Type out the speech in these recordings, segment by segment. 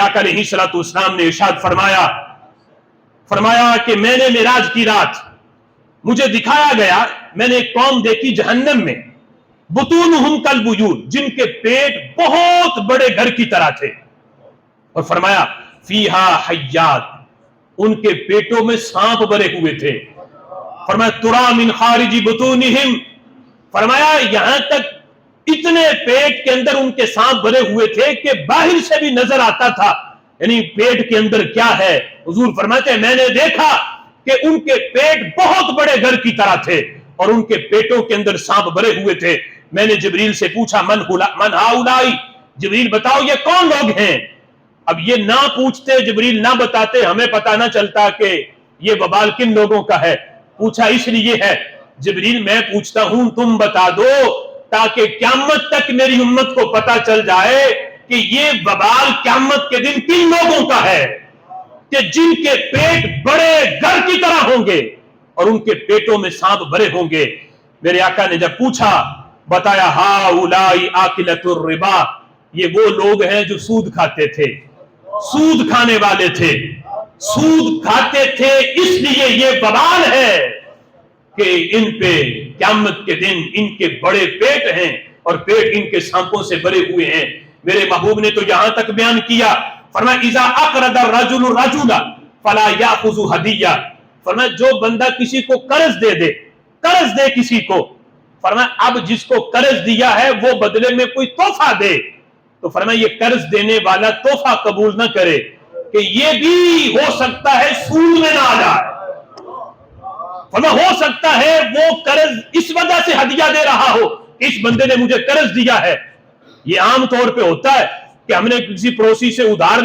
آقا علیہ الصلوۃ والسلام نے ارشاد فرمایا کہ میں نے معراج کی رات مجھے دکھایا گیا، میں نے ایک قوم دیکھی جہنم میں، بطونہم کالبیوت، جن کے پیٹ بہت بڑے گھر کی طرح تھے، اور فرمایا فیہا حیات، ان کے پیٹوں میں سانپ بھرے ہوئے تھے، فرمایا ترا من خارج بطونہم، فرمایا یہاں تک اتنے پیٹ کے اندر ان کے سانپ بھرے ہوئے تھے کہ باہر سے بھی نظر آتا تھا، یعنی پیٹ کے اندر کیا ہے۔ حضور فرماتے ہیں میں نے دیکھا کہ ان کے پیٹ بہت بڑے گھر کی طرح تھے اور ان کے پیٹوں کے اندر سانپ بھرے ہوئے تھے۔ میں نے جبریل سے پوچھا من ہؤلاء، جبریل بتاؤ یہ کون لوگ ہیں؟ اب یہ نہ پوچھتے، جبریل نہ بتاتے، ہمیں پتہ نہ چلتا کہ یہ وبال کن لوگوں کا ہے۔ پوچھا اس لیے ہے جبریل میں پوچھتا ہوں تم بتا دو تاکہ قیامت تک میری امت کو پتہ چل جائے کہ یہ وبال قیامت کے دن کن لوگوں کا ہے کہ جن کے پیٹ بڑے گھر کی طرح ہوں گے اور ان کے پیٹوں میں سانپ بھرے ہوں گے۔ میرے آقا نے جب پوچھا بتایا ہؤلاء آکلۃ الربا، یہ وہ لوگ ہیں جو سود کھاتے تھے، سود کھانے والے تھے، سود کھاتے تھے، اس لیے یہ وبال ہے کہ ان پہ قیامت کے دن ان کے بڑے پیٹ ہیں اور پیٹ ان کے سانپوں سے بھرے ہوئے ہیں۔ میرے محبوب نے تو یہاں تک بیان کیا، فرمایا اذا اقرض الرجل الرجل فلا یاخذ ہدیہ، فرمایا جو بندہ کسی کو قرض دے کسی کو، فرمایا اب جس کو قرض دیا ہے وہ بدلے میں کوئی تحفہ دے تو فرمایا یہ قرض دینے والا تحفہ قبول نہ کرے کہ یہ بھی ہو سکتا ہے سود میں نہ آ جائے، فرمایا ہو سکتا ہے وہ قرض اس وجہ سے ہدیہ دے رہا ہو کہ اس بندے نے مجھے قرض دیا ہے۔ یہ عام طور پہ ہوتا ہے کہ ہم نے کسی پڑوسی سے ادھار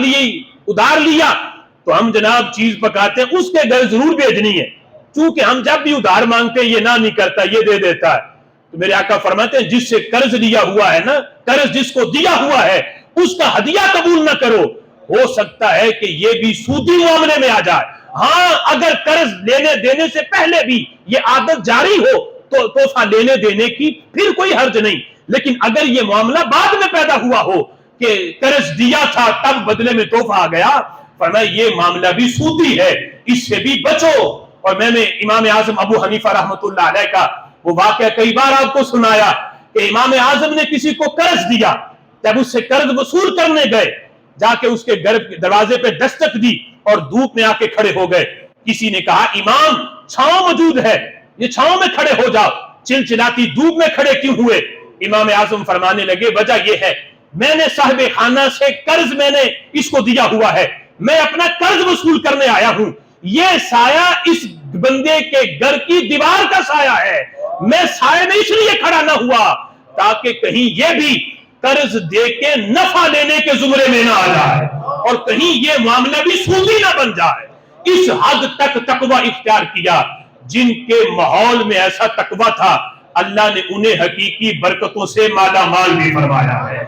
لیا تو ہم جناب چیز پکاتے ہیں، اس کے گھر ضرور بھیجنی ہے، چونکہ ہم جب بھی ادھار مانگتے ہیں یہ نہ نہیں کرتا، یہ دے دیتا ہے۔ تو میرے آقا فرماتے ہیں جس سے قرض لیا ہوا ہے نا، قرض جس کو دیا ہوا ہے اس کا ہدیہ قبول نہ کرو، ہو سکتا ہے کہ یہ بھی سودی معاملے میں آ جائے۔ ہاں اگر قرض لینے دینے سے پہلے بھی یہ عادت جاری ہو تو تحفہ لینے دینے کی پھر کوئی حرج نہیں، لیکن اگر یہ معاملہ بعد میں پیدا ہوا ہو کہ قرض دیا تھا تب بدلے میں تحفہ آ گیا، فرمایا یہ معاملہ بھی سودی ہے، اس سے بھی بچو۔ اور میں نے امام اعظم ابو حنیفہ رحمۃ اللہ علیہ کا وہ واقعہ کئی بار آپ کو سنایا کہ امام اعظم نے کسی کو قرض دیا، جب اس سے قرض وصول کرنے گئے جا کے اس کے گھر دروازے پہ دستک دی اور دھوپ میں آ کے کھڑے ہو گئے، کسی نے کہا امام چھاؤں موجود ہے، یہ چھاؤں میں کھڑے ہو جاؤ، چلچلاتی دھوپ میں کھڑے کیوں ہوئے؟ امام اعظم فرمانے لگے وجہ یہ ہے میں نے صاحب خانہ سے قرض میں نے اس کو دیا ہوا ہے، میں اپنا قرض وصول کرنے آیا ہوں، یہ سایہ اس بندے کے گھر کی دیوار کا سایہ ہے، میں سایہ میں اس لیے کھڑا نہ ہوا تاکہ کہیں یہ بھی قرض دے کے نفع لینے کے زمرے میں نہ آ جائے اور کہیں یہ معاملہ بھی سودی نہ بن جائے۔ اس حد تک تقوی اختیار کیا، جن کے ماحول میں ایسا تقوی تھا اللہ نے انہیں حقیقی برکتوں سے مالا مال بھی فرمایا ہے۔